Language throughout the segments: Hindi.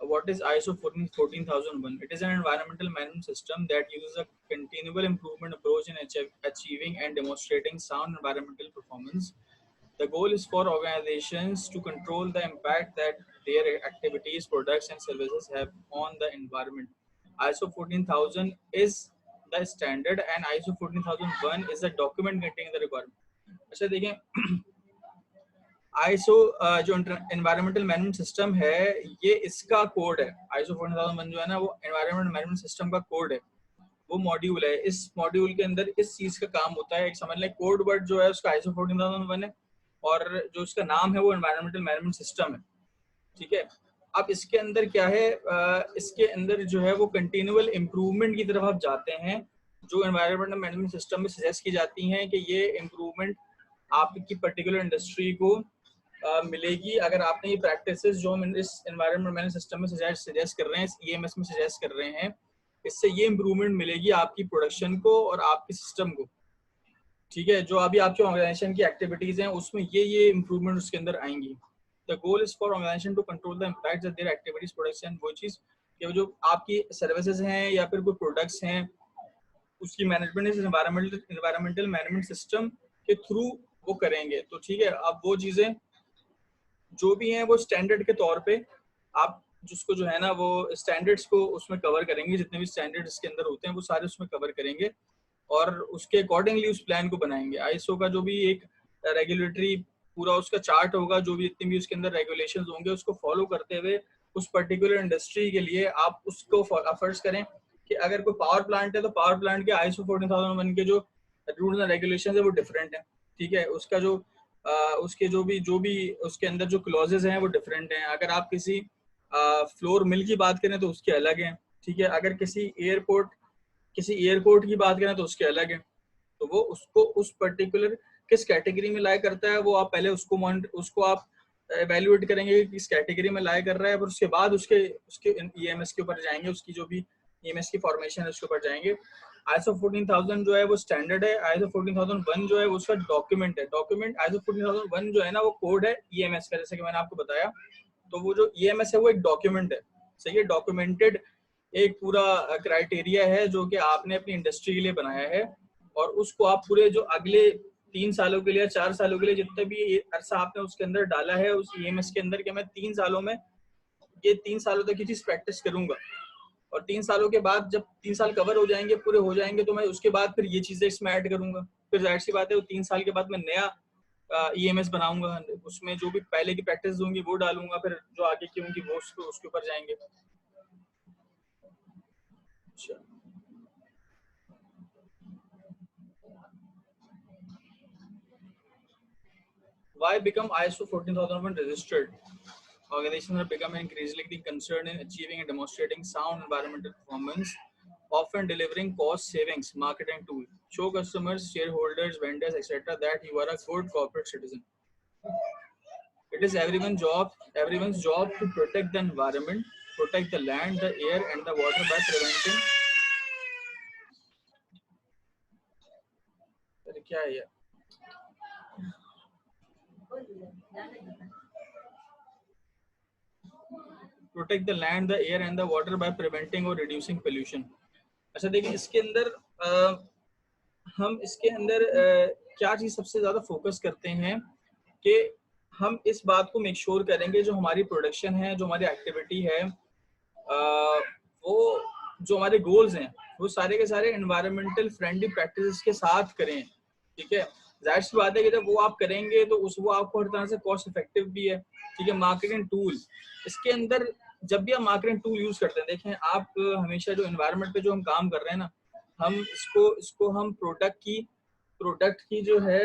what is ISO 14001? It is an environmental management system that uses a continual improvement approach in achieving and demonstrating sound environmental performance. The goal is for organizations to control the impact that their activities, products, and services have on the environment. ISO 14000 is the standard, and ISO 14001 is a document containing the requirement. अच्छा देखें, आईएसओ जो एनवायरमेंटल मैनेजमेंट सिस्टम है, ये इसका कोड है। आईएसओ 14001 जो है ना, वो एनवायरमेंट मैनेजमेंट सिस्टम का कोड है, वो मॉड्यूल है। इस मॉड्यूल के अंदर इस चीज का काम होता है। एक समझ लें कोड वर्ड जो है उसका आईएसओ 14001 है, और जो इसका नाम है वो एनवायरमेंटल मैनेजमेंट सिस्टम है, ठीक है। अब इसके अंदर क्या है, इसके अंदर जो है वो कंटिन्यूअल इम्प्रूवमेंट की तरफ आप जाते हैं, जो एनवायरमेंटल मैनेजमेंट सिस्टम में सजेस्ट की जाती हैं कि ये इम्प्रूवमेंट आपकी पर्टिकुलर इंडस्ट्री को मिलेगी अगर आपने ये प्रैक्टिसेस जो हम इस एनवायरमेंट मैनेजमेंट सिस्टम में सजेस्ट कर रहे हैं, इस ईएमएस में सजेस्ट कर रहे हैं, इससे ये इम्प्रूवमेंट मिलेगी आपकी प्रोडक्शन को और आपके सिस्टम को, ठीक है। जो अभी आपके ऑर्गेनाइजेशन की एक्टिविटीज हैं उसमें ये इम्प्रूवमेंट उसके अंदर आएंगी। The goal is for organization to control the impact of their activities, production, वो चीज कि जो आपकी सर्विसेज हैं या फिर कोई प्रोडक्ट्स हैं, उसकी मैनेजमेंट इस एनवायरमेंटल मैनेजमेंट सिस्टम के थ्रू वो करेंगे। तो ठीक है, अब वो चीजें जो भी हैं वो स्टैंडर्ड के तौर पे आप जिसको जो है ना वो स्टैंडर्ड्स को उसमें कवर करेंगे, जितने भी स्टैंडर्ड्स इसके अंदर होते हैं वो सारे उसमें कवर करेंगे और उसके अकॉर्डिंगली उस प्लान को बनाएंगे। आईएसओ का जो भी एक रेगुलेटरी पूरा उसका चार्ट होगा, जो भी जितने भी उसके अंदर रेगुलेशंस होंगे उसको फॉलो करते हुए उस पर्टिकुलर इंडस्ट्री के लिए आप उसको फर्ज करें कि अगर कोई पावर प्लांट है तो पावर प्लांट के आईएसओ 14001 के जो रूल्स एंड रेगुलेशंस है वो डिफरेंट है, ठीक है। उसका जो उसके जो भी उसके अंदर जो क्लॉजेज हैं वो डिफरेंट हैं। अगर आप किसी फ्लोर मिल की बात करें तो उसके अलग हैं, ठीक है। अगर किसी एयरपोर्ट की बात करें तो उसके अलग है। तो वो उसको उस पर्टिकुलर किस कैटेगरी में लाया करता है वो आप पहले उसको आप एवेल्युएट करेंगे कि किस कैटेगरी में लाया कर रहा है, पर उसके बाद उसके ईएमएस के ऊपर जाएंगे, उसकी जो भी ईएमएस की फॉर्मेशन है उसके ऊपर जाएंगे। आईएसओ 14000 जो है वो स्टैंडर्ड है, आईएसओ 14001 जो है वो उसका डॉक्यूमेंट है। डॉक्यूमेंट आईएसओ 14001 जो है ना वो कोड है ईएमएस का, जैसे कि मैंने आपको बताया। तो वो जो ईएमएस है वो एक डॉक्यूमेंट है, सही है। डॉक्यूमेंटेड एक पूरा क्राइटेरिया है जो कि आपने अपनी इंडस्ट्री के लिए बनाया है, और उसको आप पूरे जो अगले 3 सालों के लिए 4 सालों के लिए जितना भी अरसा आपने उसके अंदर डाला है उस ईएमएस के अंदर, कि मैं 3 सालों में ये 3 सालों तक ये चीज प्रैक्टिस करूंगा, और 3 सालों के बाद जब 3 साल कवर हो जाएंगे, पूरे हो जाएंगे, तो मैं उसके बाद फिर ये चीजें इसमें ऐड करूंगा। फिर जाहिर सी बात है वो 3 साल के बाद मैं नया ईएमएस बनाऊंगा, उसमें जो भी पहले की प्रैक्टिस होंगी वो डालूंगा, फिर जो आगे की होंगी वो उसके ऊपर जाएंगे। अच्छा, why become ISO 14001 registered? Organizations are becoming increasingly concerned in achieving and demonstrating sound environmental performance, often delivering cost savings. Marketing tool show customers, shareholders, vendors, etc. that you are a good corporate citizen. It is everyone's job to protect the environment, protect the land, the air, and the water by preventing. क्या है ये? Protect the land, the air, and the water by preventing or reducing pollution. अच्छा देखिए, इसके अंदर हम इसके अंदर क्या चीज सबसे ज्यादा फोकस करते हैं कि हम इस बात को मेक श्योर करेंगे जो हमारी प्रोडक्शन है, जो हमारी एक्टिविटी है, वो जो हमारे गोल्स हैं वो सारे के सारे एनवायरमेंटल फ्रेंडली प्रैक्टिसेस के साथ करें, ठीक है। जाहिर सी बात है कि जब वो आप करेंगे तो वो आपको हर तरह से कॉस्ट इफेक्टिव भी है, ठीक है। मार्केटिंग टूल, इसके अंदर जब भी आप मार्केटिंग टूल यूज करते हैं, देखें आप हमेशा जो एनवायरनमेंट पे जो हम काम कर रहे हैं ना, हम इसको हम प्रोडक्ट की जो है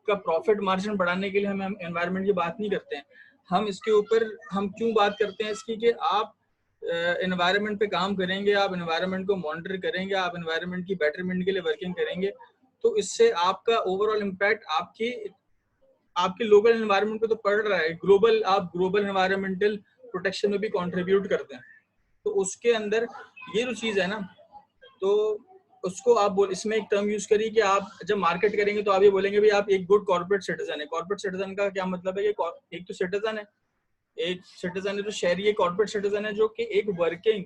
का प्रॉफिट मार्जिन बढ़ाने के लिए हम एनवायरनमेंट की बात नहीं करते हैं। हम इसके ऊपर हम क्यों बात करते हैं इसकी कि आप एनवायरनमेंट पे काम करेंगे, आप एनवायरनमेंट को मॉनिटर करेंगे, आप एनवायरनमेंट की बेटरमेंट के लिए वर्किंग करेंगे, तो इससे आपका ओवरऑल इम्पैक्ट आपके लोकल एनवायरनमेंट पे तो पड़ रहा है, आप ग्लोबल एनवायरमेंटल प्रोटेक्शन में भी कंट्रीब्यूट करते हैं। तो उसके अंदर ये जो चीज है ना, तो उसको आप इसमें एक टर्म यूज करिए कि आप जब मार्केट करेंगे तो आप ये बोलेंगे भाई आप एक गुड कॉर्पोरेट सिटीजन है। कॉर्पोरेट सिटीजन का क्या मतलब है कि एक तो सिटीजन है, एक सिटीजन है जो शहरी है, कॉर्पोरेट सिटीजन है, जो कि एक वर्किंग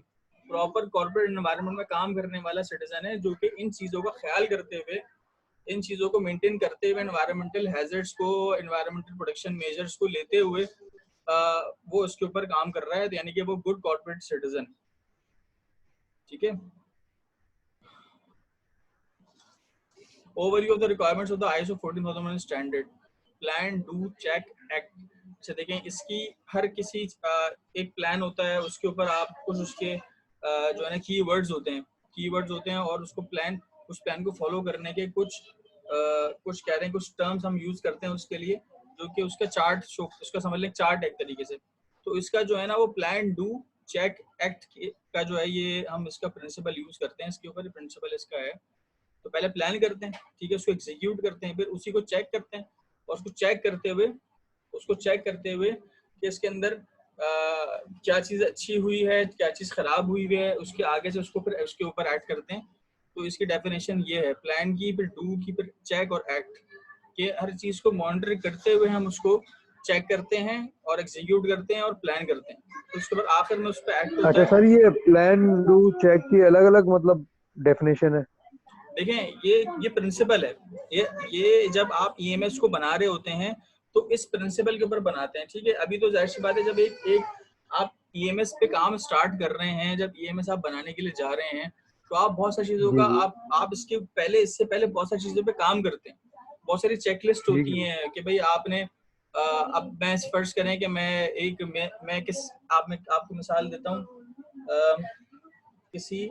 प्रॉपर कॉर्पोरेट एनवायरनमेंट में काम करने वाला सिटीजन है, जो कि इन चीजों का ख्याल करते हुए, इन चीजों को मेंटेन करते हुए, एनवायरमेंटल हैजर्ड्स को, एनवायरमेंटल प्रोटेक्शन मेजर्स को लेते हुए वो उसके ऊपर काम कर रहा है, यानी कि वो गुड कॉर्पोरेट सिटीजन। ठीक है। Overview of the requirements of the ISO 14001 standard, plan, do, check, act. अच्छा देखें, इसकी हर किसी एक प्लान होता है, उसके ऊपर आप कुछ उसके जो है ना कीवर्ड्स होते हैं और उसको प्लान, उस प्लान को फॉलो करने के कुछ कुछ कह रहे हैं, कुछ टर्म्स हम यूज करते हैं उसके लिए, जो कि उसका चार्ट शो, उसका समझ लें चार्ट एक तरीके से। तो इसका जो है ना वो प्लान, डू, चेक, एक्ट का जो है ये हम इसका प्रिंसिपल यूज करते हैं, इसके ऊपर प्रिंसिपल इसका है। तो पहले प्लान करते हैं, ठीक है, उसको एग्जीक्यूट करते हैं, फिर उसी को चेक करते हैं, और उसको चेक करते हुए कि इसके अंदर क्या चीज़ अच्छी हुई है, क्या चीज़ खराब हुई है, उसके आगे से उसको फिर उसके ऊपर ऐड करते हैं। तो इसकी डेफिनेशन ये है प्लान की, फिर डू की, फिर चेक और एक्ट के, हर चीज़ को मॉनिटर करते हुए हम उसको चेक करते हैं और एग्जीक्यूट करते हैं और प्लान करते हैं। तो उसके बाद आखिर में उस पर एक्ट होता अच्छा है। सर, ये प्लान, डू, चेक की अलग अलग मतलब डेफिनेशन है? देखें, ये प्रिंसिपल है, ये जब आप ईएमएस को बना रहे होते हैं तो इस प्रिंसिपल के ऊपर बनाते हैं। ठीक है, अभी तो जाहिर सी बात है, जब एक आप ईएमएस पे काम स्टार्ट कर रहे हैं, जब ईएमएस आप बनाने के लिए जा रहे हैं, तो आप बहुत सारी चीजों जी का जी, आप इससे पहले बहुत सारी चीजों पे काम करते हैं। बहुत सारी चेकलिस्ट ठीक होती है। हैं कि भाई आपने अब मैं फर्ज करें कि मैं किस आप मैं आपको मिसाल देता हूँ, किसी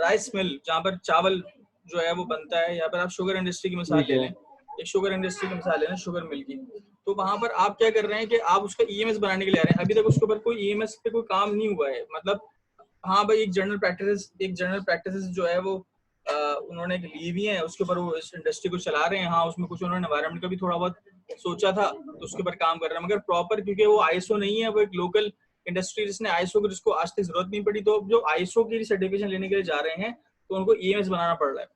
राइस मिल जहाँ पर चावल जो है वो बनता है, या फिर आप शुगर इंडस्ट्री की मिसाल ठीक ले है। लें, एक शुगर इंडस्ट्री की मिसाल ले लें, शुगर मिल की। तो वहां पर आप क्या कर रहे हैं कि आप उसका ईएमएस बनाने के लिए आ रहे हैं, अभी तक उसके ऊपर कोई ईएमएस पे कोई काम नहीं हुआ है, मतलब हाँ भाई एक जनरल प्रैक्टिस जो है वो उन्होंने ली भी है, उसके ऊपर वो इस इंडस्ट्री को चला रहे हैं। हाँ, उसमें कुछ उन्होंने एनवायरनमेंट का भी थोड़ा बहुत सोचा था, तो उसके ऊपर काम कर रहे हैं, मगर प्रॉपर क्योंकि वो आईएसओ नहीं है, वो एक लोकल इंडस्ट्री जिसने आईएसओ की, जिसको आज तक जरूरत नहीं पड़ी, तो जो आईएसओ की सर्टिफिकेशन लेने के लिए जा रहे हैं तो उनको ईएमएस बनाना पड़ रहा है।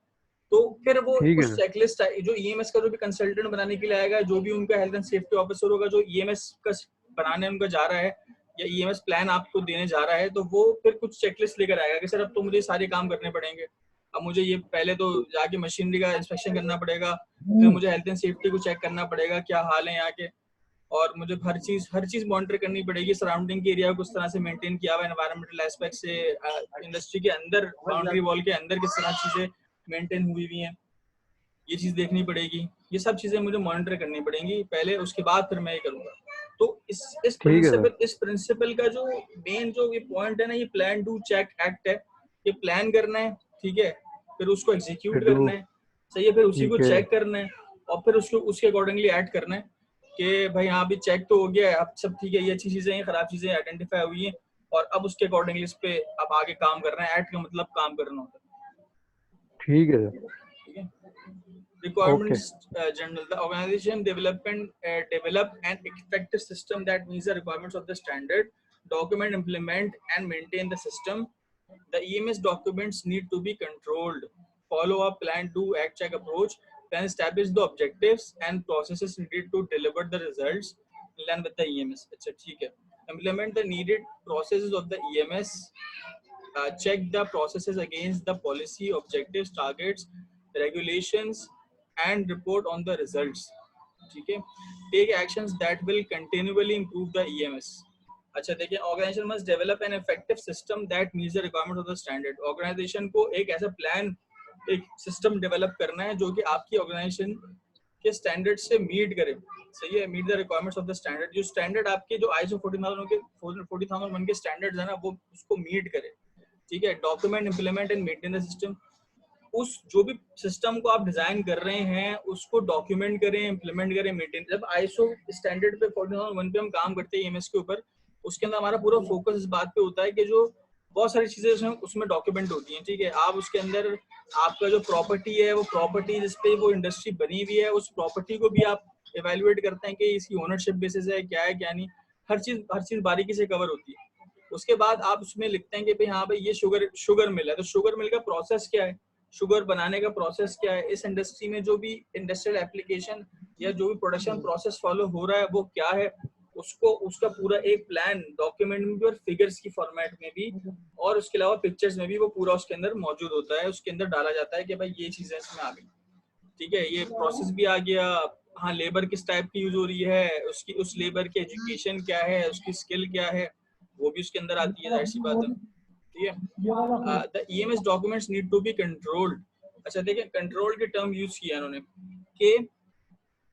तो फिर वो ठीक है कुछ सर। चेकलिस्ट जो ईएमएस का जो भी कंसल्टेंट बनाने के लिए आएगा, जो भी उनका हेल्थ एंड सेफ्टी ऑफिसर होगा, जो ईएमएस का बनाने उनका जा रहा है या ईएमएस प्लान आपको देने जा रहा है, तो वो फिर कुछ चेकलिस्ट लेकर आएगा कि सर अब तो मुझे सारे काम करने पड़ेंगे। अब मुझे ये पहले तो जाके मशीनरी का इंस्पेक्शन करना पड़ेगा, फिर मुझे हेल्थ एंड सेफ्टी को चेक करना पड़ेगा क्या हाल है यहाँ के, और मुझे हर चीज मॉनिटर करनी पड़ेगी, सराउंडिंग के एरिया को किस तरह से मेंटेन किया हुआ है एनवायरमेंटल एस्पेक्ट से, इंडस्ट्री के अंदर बाउंड्री वॉल के अंदर किस तरह चीजें मेंटेन हुई हुई हैं, ये चीज देखनी पड़ेगी। ये सब चीजें मुझे मॉनिटर करनी पड़ेंगी पहले, उसके बाद फिर मैं ये करूंगा। तो ठीक है सर। इस प्रिंसिपल का जो मेन जो ये पॉइंट है ना, ये प्लान, डू, चेक, एक्ट है। ये प्लान करना है, ठीक है, फिर उसको फिर एग्जीक्यूट डू। करना है, सही है, फिर उसी को ठीक है। चेक करना है, और फिर उसको उसके अकॉर्डिंगली ऐड करना है कि भाई हाँ, अभी चेक तो हो गया है, अब सब ठीक है, ये अच्छी चीजें हैं, खराब चीजें आइडेंटिफाई हुई हैं, और अब उसके अकॉर्डिंगली इस पे अब आगे काम करना है। ऐड का मतलब काम करना होता ठीक है सर। है। ठीक है। Okay. Requirements Journal. The organization develop an effective system that meets the requirements of the standard. Document, implement, and maintain the system. The EMS documents need to be controlled. Follow a plan to act check approach. Then establish the objectives and processes needed to deliver the results in line with the EMS. अच्छा ठीक है. Implement the needed processes of the EMS. Check the processes against the policy, objectives, targets, regulations, and report on the results. ठीक है. Take actions that will continually improve the EMS. अच्छा देखिए, organization must develop an effective system that meets the requirements of the standard. Organization को एक ऐसा प्लान, एक सिस्टम डेवलप करना है जो कि आपकी ऑर्गेनाइजेशन के स्टैंडर्ड से मीट करे, सही है, meet the requirements of the standard. जो स्टैंडर्ड आपके जो आईएसओ 14001 के स्टैंडर्ड्स है ना, वो उसको मीट करे, ठीक है। Document, implement and maintain the system. उस जो भी सिस्टम को आप डिजाइन कर रहे हैं उसको डॉक्यूमेंट करें, इंप्लीमेंट करें, मेंटेन। जब आईएसओ स्टैंडर्ड पे 14001 पे हम काम करते हैं ईएमएस के ऊपर, उसके अंदर हमारा पूरा फोकस इस बात पे होता है कि जो बहुत सारी चीजें उसमें डॉक्यूमेंट होती हैं, ठीक है। आप उसके अंदर आपका जो प्रॉपर्टी है, वो प्रॉपर्टी जिसपे वो इंडस्ट्री बनी हुई है, उस प्रॉपर्टी को भी आप इवेल्युएट करते हैं कि इसकी ओनरशिप बेसिस है, क्या है क्या नहीं, हर चीज बारीकी से कवर होती है। उसके बाद आप उसमें लिखते हैं कि भाई हाँ भाई ये शुगर मिल है, तो शुगर मिल का प्रोसेस क्या है, शुगर बनाने का प्रोसेस क्या है, इस इंडस्ट्री में जो भी इंडस्ट्रियल एप्लीकेशन या जो भी प्रोडक्शन प्रोसेस फॉलो हो रहा है वो क्या है, उसको उसका पूरा एक प्लान डॉक्यूमेंट में भी और फिगर्स की फॉर्मेट में भी और उसके अलावा पिक्चर्स में भी वो पूरा उसके अंदर मौजूद होता है। उसके अंदर डाला जाता है कि भाई ये चीजें इसमें आ गई, ठीक है, ये प्रोसेस भी आ गया। हाँ, लेबर किस टाइप की यूज हो रही है, उसकी उस लेबर की एजुकेशन क्या है, उसकी स्किल क्या है, वो भी उसके अंदर आती है, जाहिर सी बात है, ठीक है। The EMS documents need to be controlled. अच्छा देखिए, कंट्रोल के टर्म यूज किया इन्होंने कि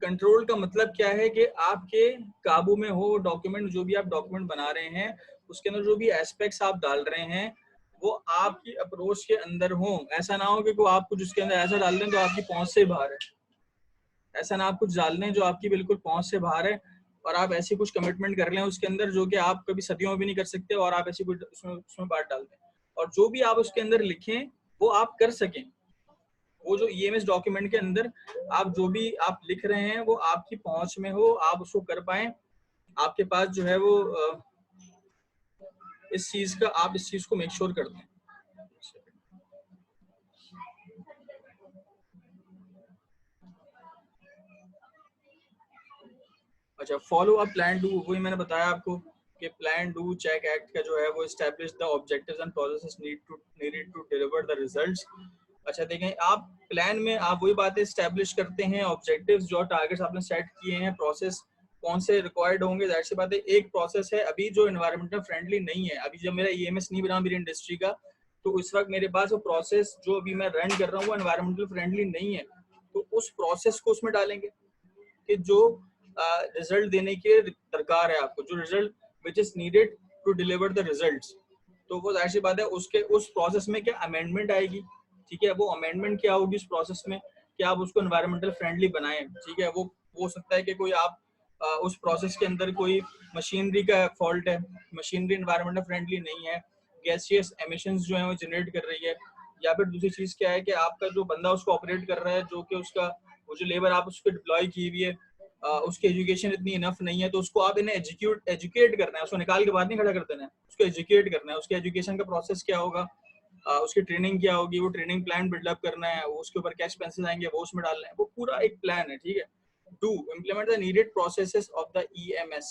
कंट्रोल का मतलब क्या है कि आपके काबू में हो डॉक्यूमेंट, जो भी आप डॉक्यूमेंट बना रहे हैं उसके अंदर जो भी एस्पेक्ट्स आप डाल रहे हैं वो आपकी अप्रोच के अंदर हो। ऐसा ना हो कि कोई आप कुछ उसके अंदर ऐसा डाल दें जो आपकी पहुंच से बाहर है, ऐसा ना आप कुछ डाल दें जो आपकी बिल्कुल पहुंच से बाहर है और आप ऐसी कुछ कमिटमेंट कर लें उसके अंदर जो कि आप कभी सदियों में भी नहीं कर सकते और आप ऐसी कुछ उसमें बात डाल दें, और जो भी आप उसके अंदर लिखें वो आप कर सकें। वो जो ईएमएस डॉक्यूमेंट के अंदर आप जो भी आप लिख रहे हैं वो आपकी पहुंच में हो, आप उसको कर पाए, आपके पास जो है वो इस चीज का आप इस चीज को मेक श्योर कर दें। अच्छा, फॉलो अप प्लान डू, वही मैंने बताया आपको कि प्लान डू चेक एक्ट का जो है वो establish the objectives and processes needed to deliver the results. अच्छा देखें, आप प्लान में आप वही बातें एस्टैब्लिश करते हैं, ऑब्जेक्टिव्स जो टारगेट्स आपने सेट किए हैं, प्रोसेस कौन से रिक्वायर्ड होंगे। जाहिर सी बात है एक प्रोसेस है अभी जो एनवायरमेंटल फ्रेंडली नहीं है, अभी जब मेरा ईएमएस नहीं बना मेरी इंडस्ट्री का तो इस वक्त मेरे पास वो प्रोसेस जो अभी मैं रन कर रहा हूँ वो एनवायरमेंटल फ्रेंडली नहीं है, तो उस प्रोसेस को उसमें डालेंगे कि जो रिजल्ट देने के दरकार है आपको, जो result which is needed to deliver the results, तो वो जाहिर सी बात है उसके उस प्रोसेस में क्या अमेंडमेंट आएगी, ठीक है, वो अमेंडमेंट क्या होगी उस प्रोसेस में कि आप उसको एनवायरमेंटल फ्रेंडली बनाएं, ठीक है। वो हो सकता है कि कोई आप उस प्रोसेस के अंदर कोई मशीनरी का फॉल्ट है, मशीनरी एनवायरमेंटल फ्रेंडली नहीं है, गैसियस एमिशंस जो है वो जनरेट कर रही है, या फिर दूसरी चीज क्या है कि आपका जो बंदा उसको ऑपरेट कर रहा है, जो कि उसका वो जो लेबर आप उसको डिप्लॉय की हुई है उसकी एजुकेशन इतनी इनफ नहीं है, तो उसको आप इन्हें एजुकेट करना है, उसको निकाल के बाद नहीं खड़ा कर देना है, उसको एजुकेट करना है। उसके एजुकेशन का प्रोसेस क्या होगा, उसकी ट्रेनिंग क्या होगी, वो ट्रेनिंग प्लान बिल्डअप करना है, वो उसके ऊपर क्या एक्सपेंसेस आएंगे वो उसमें डालना है, वो पूरा एक प्लान है, ठीक है। To implement the needed processes of the EMS,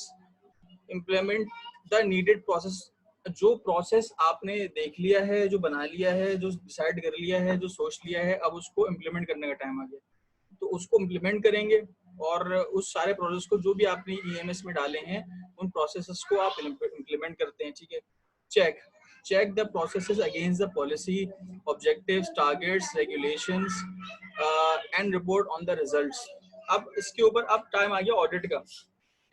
implement the needed process, जो प्रोसेस आपने देख लिया है, जो बना लिया है, जो डिसाइड कर लिया है, जो सोच लिया है, अब उसको इम्प्लीमेंट करने का टाइम आ गया, तो उसको इम्प्लीमेंट करेंगे और उस सारे प्रोसेस को जो भी आपने ईएमएस में डाले हैं उन प्रोसेसेस को आप इम्प्लीमेंट करते हैं, ठीक है। Check the processes against the policy objectives targets regulations and report on the results. अब इसके ऊपर अब टाइम आ गया ऑडिट का,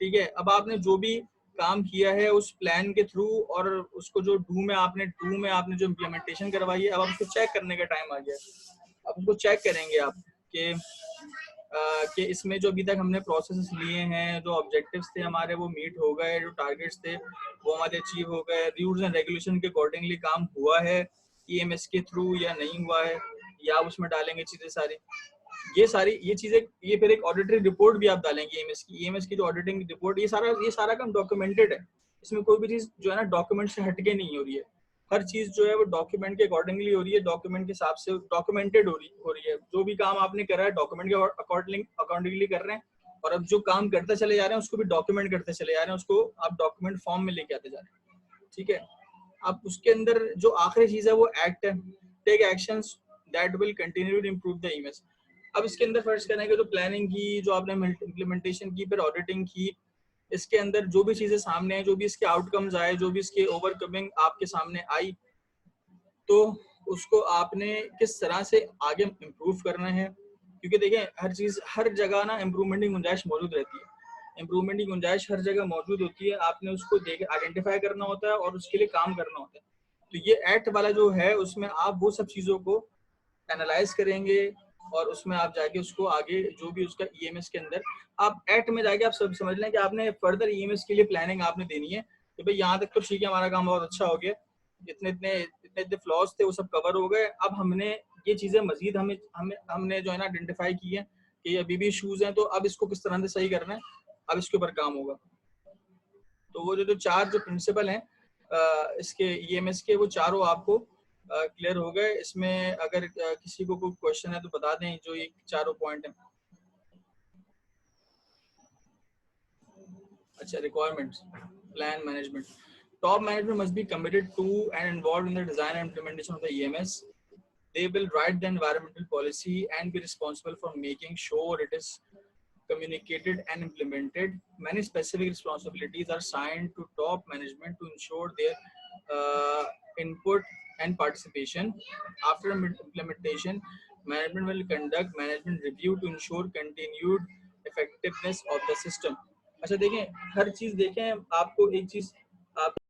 ठीक है। अब आपने जो भी काम किया है उस प्लान के थ्रू और उसको जो डू में आपने जो इम्प्लीमेंटेशन करवाई है, अब आपको चेक करने का टाइम आ गया। अब उसको चेक करेंगे आप कि इसमें जो अभी तक हमने प्रोसेस लिए हैं, जो ऑब्जेक्टिव्स थे हमारे वो मीट हो गए, जो टारगेट्स थे वो हमारे अचीव हो गए, रूल्स एंड रेगुलेशन के अकॉर्डिंगली काम हुआ है ईएमएस के थ्रू या नहीं हुआ है, या आप उसमें डालेंगे चीजें सारी ये चीजें, ये फिर एक ऑडिटरी रिपोर्ट भी आप डालेंगे ईएमएस की जो ऑडिटिंग रिपोर्ट, ये सारा काम डॉक्यूमेंटेड है, इसमें कोई भी चीज जो है ना डॉक्यूमेंट से हटके नहीं हो रही है, हर चीज जो है वो डॉक्यूमेंट के अकॉर्डिंगली हो रही है, डॉक्यूमेंट के हिसाब से डॉक्यूमेंटेड हो रही है, जो भी काम आपने करा है डॉक्यूमेंट के अकॉर्डिंगली कर रहे हैं, और अब जो काम करते चले जा रहे हैं उसको भी डॉक्यूमेंट करते चले जा रहे हैं, उसको आप डॉक्यूमेंट फॉर्म में लेके आते जा रहे हैं, ठीक है। अब उसके अंदर जो आखिरी चीज है वो एक्ट है, take actions that will continue to improve the image. अब इसके अंदर फर्स्ट करने के जो प्लानिंग की, जो आपने इम्प्लीमेंटेशन की, फिर ऑडिटिंग की, इसके अंदर जो भी चीजें सामने हैं, जो भी इसके आउटकम्स आए, जो भी इसके ओवरकमिंग आपके सामने आई, तो उसको आपने किस तरह से आगे इम्प्रूव करना है, क्योंकि देखें हर चीज हर जगह ना इम्प्रूवमेंट की गुंजाइश मौजूद रहती है, इम्प्रूवमेंट की गुंजाइश हर जगह मौजूद होती है, आपने उसको देख आइडेंटिफाई करना होता है और उसके लिए काम करना होता है। तो ये एक्ट वाला जो है उसमें आप वो सब चीजों को एनालाइज करेंगे और उसमें आप जाके उसको आगे जो भी उसका ईएमएस के अंदर आप एक्ट में जाके आप सब समझ लें कि आपने फर्दर ईएमएस के लिए प्लानिंग आपने देनी है कि भाई यहाँ तक तो ठीक है, हमारा काम बहुत अच्छा हो गया, इतने इतने इतने इतने फ्लॉज थे वो सब कवर हो गए, अब हमने ये चीजें मजीद हमें हमें हमने जो है ना आइडेंटिफाई की है कि अभी भी इश्यूज हैं, तो अब इसको किस तरह से सही करना है, अब इसके ऊपर काम होगा। तो वो जो चार जो प्रिंसिपल हैं इसके ईएमएस के, वो चारों आपको क्लियर हो गए। इसमें अगर किसी को कोई क्वेश्चन है तो बता दें, जो ये चारों पॉइंट हैं। अच्छा, requirements, plan management. Top management must be committed to and involved in the design and implementation of the EMS. They will write the environmental policy and be responsible for making sure it is communicated and implemented. Many specific responsibilities are assigned to top management to ensure their input and participation. After implementation, management will conduct management review to ensure continued effectiveness of the system. अच्छा देखें, हर चीज देखें, आपको एक चीज आप